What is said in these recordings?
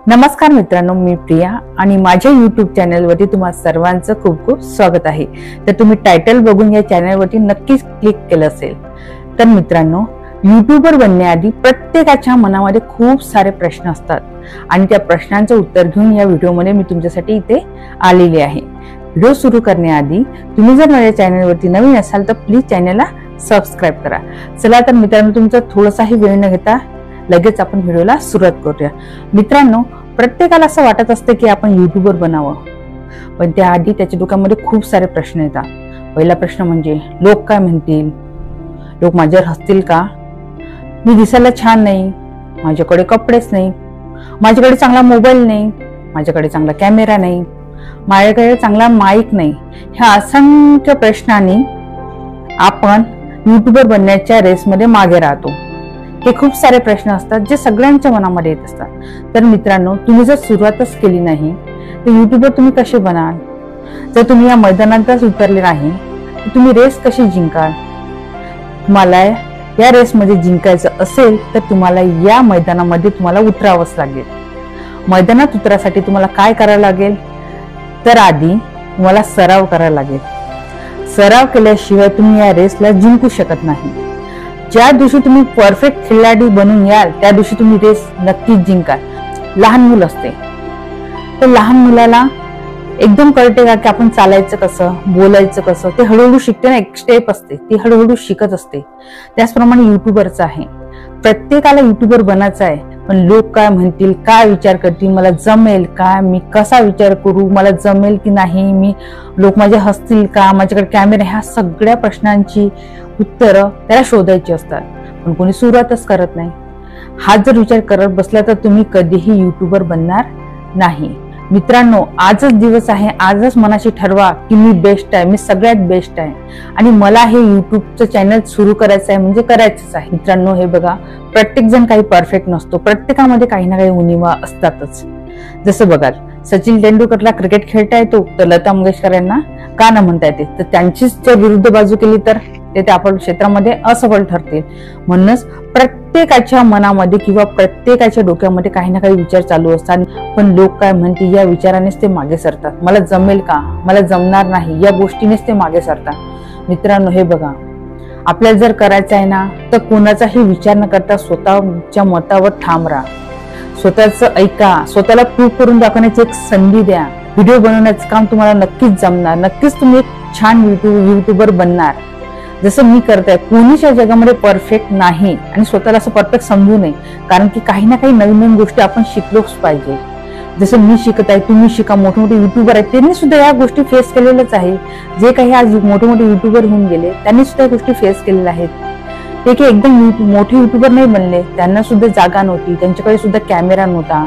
नमस्कार मित्रांनो, मी प्रिया आणि माझ्या YouTube चॅनलवरती तुम्हा सर्वांचं खूप खूप स्वागत आहे। तर तुम्ही टायटल बघून या चॅनलवरती नक्कीच क्लिक केलं असेल। तर मित्रांनो, यूट्यूबर बनण्याआधी प्रत्येकाच्या मनामध्ये खूप सारे प्रश्न असतात आणि त्या प्रश्नांचं उत्तर घेऊन या व्हिडिओमध्ये मी तुमच्यासाठी इथे आलेली आहे। व्हिडिओ सुरू करण्याआधी तुम्ही जर माझ्या चॅनलवरती नवीन असाल तर प्लीज चॅनलला सबस्क्राइब करा। चला तर मित्रांनो, तुमचा थोडासाही वेळ न घेता लगेच आपण व्हिडिओला सुरुवात करूया। मित्रांनो, प्रत्येकाला असं वाटत असते की आपण यूट्यूबर बनावं, पण त्याआधी त्याच्या डोक्यामध्ये खूप सारे प्रश्न येतात। पहिला प्रश्न म्हणजे लोक काय म्हणतील, लोक माझ्यावर हसतील का, मी दिसायला छान नाही, माझ्याकडे कपडेच नाही, माझ्याकडे चांगला मोबाईल नाही, माझ्याकडे चांगला कॅमेरा नाही, माझ्याकडे चांगला माईक नाही। ह्या असंख्य प्रश्नांनी आपण यूट्यूबर बनण्याच्या रेसमध्ये मागे राहतो। हे खूप सारे प्रश्न असतात जे सगळ्यांच्या मनामध्ये येत असतात। तर मित्रांनो, तुम्ही जर सुरुवातच केली नाही तर यूट्यूबर तुम्ही कसे बनाल? जर तुम्ही या मैदानातच उतरले नाही तर तुम्ही रेस कशी जिंकाल? तुम्हाला या रेसमध्ये जिंकायचं असेल तर तुम्हाला या मैदानामध्ये तुम्हाला उतरावंच लागेल। मैदानात उतरासाठी तुम्हाला काय करावं लागेल? तर आधी तुम्हाला सराव करावा लागेल। सराव केल्याशिवाय तुम्ही या रेसला जिंकू शकत नाही। ज्या दिवशी तुम्ही परफेक्ट खिलाडी बनून याल त्या दिवशी तुम्ही रेस नक्कीच जिंकाल। लहान मुलं असते तर लहान मुलाला एकदम कळते का की आपण चालायचं कसं, बोलायचं कसं, ते हळूहळू शिकते ना। एक स्टेप असते ती हळूहळू शिकत असते। त्याचप्रमाणे युट्यूबरचं आहे, प्रत्येकाला युट्यूबर बनायचं आहे, पण लोक काय म्हणतील, काय विचार करतील, मला जमेल का, मी कसा विचार करू, मला जमेल की नाही, लोक माझे हसतील का, माझ्याकडे कॅमेरा, ह्या सगळ्या प्रश्नांची उत्तरं त्याला शोधायची असतात, पण कोणी सुरुवातच करत नाही। हा जर विचार करत बसला तर तुम्ही कधीही युट्यूबर बनणार नाही। मित्रांनो, आजच दिवस आहे, आजच मनाशी ठरवा की मी बेस्ट आहे, मी सगळ्यात बेस्ट आहे आणि मला हे युट्यूबचं चॅनल सुरू करायचं आहे म्हणजे करायचंच आहे। मित्रांनो, हे बघा, प्रत्येक जण काही परफेक्ट नसतो, प्रत्येकामध्ये काही ना काही उणिवा असतातच। जसं बघाल, सचिन तेंडुलकरला क्रिकेट खेळता येतो तर लता मंगेशकर यांना गाणं म्हणता येते, तर त्यांचीच जर विरुद्ध बाजू केली तर ते आपण क्षेत्रामध्ये असफल ठरतील। म्हणूनच प्रत्येकाच्या मनामध्ये किंवा प्रत्येकाच्या डोक्यामध्ये काही ना काही विचार चालू असतात, पण लोक काय म्हणतील या विचारानेच ते मागे सरतात। मला जमेल का, मला जमणार नाही, या गोष्टीनेच ते मागे सरतात। मित्रांनो, हे बघा, आपल्याला जर करायचं आहे ना तर कोणाचाही विचार न करता स्वतःच्या मतावर ठाम राहा, स्वतःच ऐका, स्वतःला प्रूव्ह करून दाखवण्याची एक संधी द्या। व्हिडिओ बनवण्याचं काम तुम्हाला नक्कीच जमणार, नक्कीच तुम्ही एक छान युट्यूबर बनणार जसं मी करताय। कोणीच या जगामध्ये परफेक्ट नाही आणि स्वतःला असं परफेक्ट समजू नये, कारण की काही ना काही नवीन नवीन गोष्टी आपण शिकलोच पाहिजे। जसं मी शिकत आहे, तुम्ही शिका, मोठे मोठे युट्यूबर आहेत त्यांनी सुद्धा या गोष्टी फेस केलेल्याच आहे। जे काही आज मोठे मोठे युट्यूबर होऊन गेले त्यांनी सुद्धा गोष्टी फेस केलेल्या आहेत। ते की एकदम मोठे युट्यूबर नाही बनले, त्यांना सुद्धा जागा नव्हती, त्यांच्याकडे सुद्धा कॅमेरा नव्हता,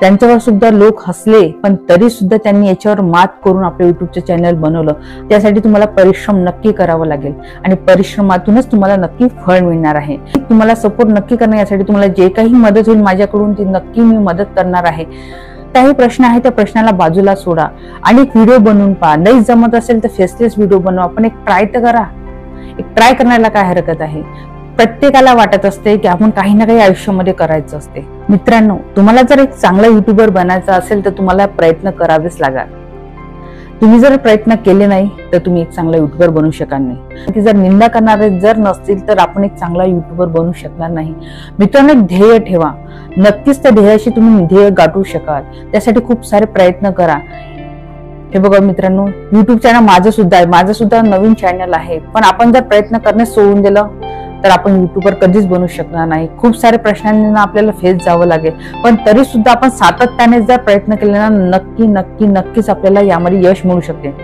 त्यांच्यावर सुद्धा लोक हसले, पण तरी सुद्धा त्यांनी याच्यावर मात करून आपलं युट्यूबचं चॅनल बनवलं। त्यासाठी तुम्हाला परिश्रम नक्की करावा लागेल आणि परिश्रमातूनच तुम्हाला नक्की फळ मिळणार आहे। तुम्हाला सपोर्ट नक्की करण्यासाठी तुम्हाला जे काही मदत होईल माझ्याकडून ती नक्की मी मदत करणार आहे। काही प्रश्न आहे त्या प्रश्नाला बाजूला सोडा आणि एक व्हिडिओ बनवून पहा। नाही जमत असेल तर फेसलेस व्हिडिओ बनवा, पण एक ट्राय तर करा। एक ट्राय करण्याला काय हरकत आहे? प्रत्येकाला वाटत असते की आपण काही ना काही आयुष्यामध्ये करायचं असते। मित्रांनो, तुम्हाला जर एक चांगला युट्यूबर बनायचा असेल तर तुम्हाला प्रयत्न करावेच लागणार। तुम्ही जर प्रयत्न केले नाही तर तुम्ही एक चांगला युट्यूबर बनू शकणार नाही। की जर निंदा करणारे जर नसतील तर आपण एक चांगला युट्यूबर बनू शकणार नाही। मित्रांनो, एक ध्येय ठेवा, नक्कीच त्या ध्येयाशी तुम्ही ध्येय गाठू शकाल, त्यासाठी खूप सारे प्रयत्न करा। हे बघा मित्रांनो, युट्यूब चॅनल माझं सुद्धा नवीन चॅनल आहे, पण आपण जर प्रयत्न करणे सोडून दिलं तर आपण युट्यूबर कधीच बनू शकणार नाही। खूप सारे प्रश्नांना आपल्याला फेस जावं लागेल, पण तरी सुद्धा आपण सातत्याने जर प्रयत्न केले ना नक्कीच आपल्याला यामध्ये यश मिळू शकते।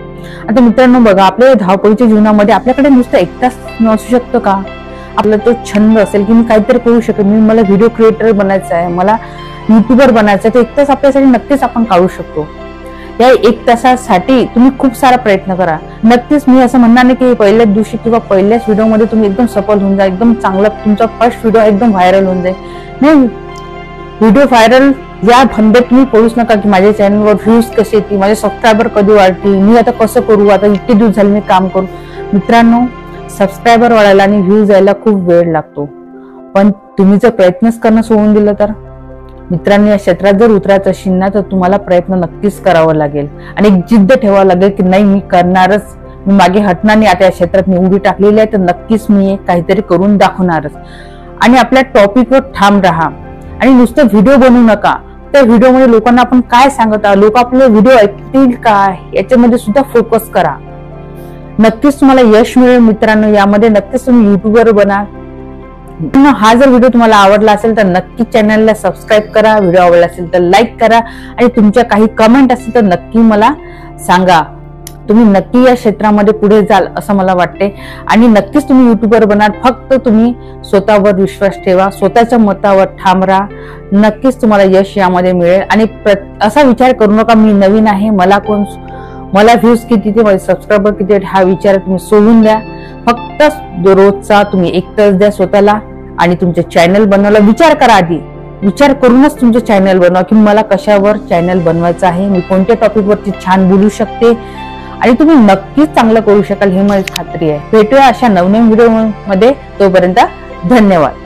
आता मित्रांनो बघा, आपल्या धावपळीच्या जीवनामध्ये आपल्याकडे नुसतं एक तास नसू शकतो का? आपला तो छंद असेल की मी काहीतरी करू शकेल, मला व्हिडिओ क्रिएटर बनायचं आहे, मला युट्यूबर बनायचं आहे, तर एक तास आपल्यासाठी नक्कीच आपण काढू शकतो। या एक तासासाठी तुम्ही खूप सारा प्रयत्न करा। नक्कीच मी असं म्हणणार नाही की पहिल्याच दिवशी किंवा पहिल्याच व्हिडिओमध्ये तुम्ही एकदम सफल होऊन जा, एकदम चांगला तुमचा फर्स्ट व्हिडिओ एकदम व्हायरल होऊन जाईल। नाही, व्हिडिओ व्हायरल या फंद्यात तुम्ही पडूच नका की माझ्या चॅनलवर व्ह्यूज कसे येतील, माझे सबस्क्रायबर कधी वाढतील, मी आता कसं करू, आता इतके दिवस झाले मी काम करू। मित्रांनो, सबस्क्रायबर वाढायला आणि व्ह्यूज यायला खूप वेळ लागतो, पण तुम्ही जर प्रयत्नच करणं सोडून दिलं तर मित्रांनो, या क्षेत्रात जर उतरायचं असेल ना तर तुम्हाला प्रयत्न नक्कीच करावा लागेल आणि एक जिद्द ठेवावं लागेल की नाही, मी करणारच, मी मागे हटणार नाही. आता या क्षेत्रात मी उडी टाकलेली आहे तर नक्कीच मी काहीतरी करून दाखवणारच. आणि आपल्या टॉपिकवर ठाम राहा आणि नुसतं व्हिडिओ बनवू नका. त्या व्हिडिओमध्ये लोकांना आपण काय सांगत आहोत, लोक आपले व्हिडिओ ऐकतील का, याच्यामध्ये सुद्धा फोकस करा. नक्कीच तुम्हाला यश मिळेल मित्रांनो. यामध्ये नक्कीच तुम्ही युट्यूबर बना. हा जर व्हिडिओ तुम्हाला आवडला असेल तर नक्की चॅनलला सबस्क्राईब करा. व्हिडिओ आवडला असेल तर लाईक करा आणि तुमच्या काही कमेंट असतील तर नक्की मला सांगा. तुम्ही नक्की या क्षेत्रामध्ये पुढे जाल असं मला वाटते आणि नक्कीच तुम्ही युट्यूबर बनाल. फक्त तुम्ही स्वतःवर विश्वास ठेवा, स्वतःच्या मतावर ठाम राहा. नक्कीच तुम्हाला यश यामध्ये मिळेल. आणि असा विचार करू नका मी नवीन आहे, मला व्ह्यूज किती ते, माझे सबस्क्रायबर किती आहेत, हा विचार तुम्ही सोडून द्या. फक्त रोजचा तुम्ही 1 तास द्या स्वतःला आणि तुमचे चॅनल बनवायला विचार करा. आधी विचार करूनच तुमचे चॅनल बनवा की मला कशावर चॅनल बनवायचं आहे, मी कोणत्या टॉपिक वरती छान बोलू शकते आणि तुम्ही नक्कीच चांगलं करू शकाल ही मला खात्री आहे. भेटूया अशा नवनवीन व्हिडिओ मध्ये. तोपर्यंत धन्यवाद.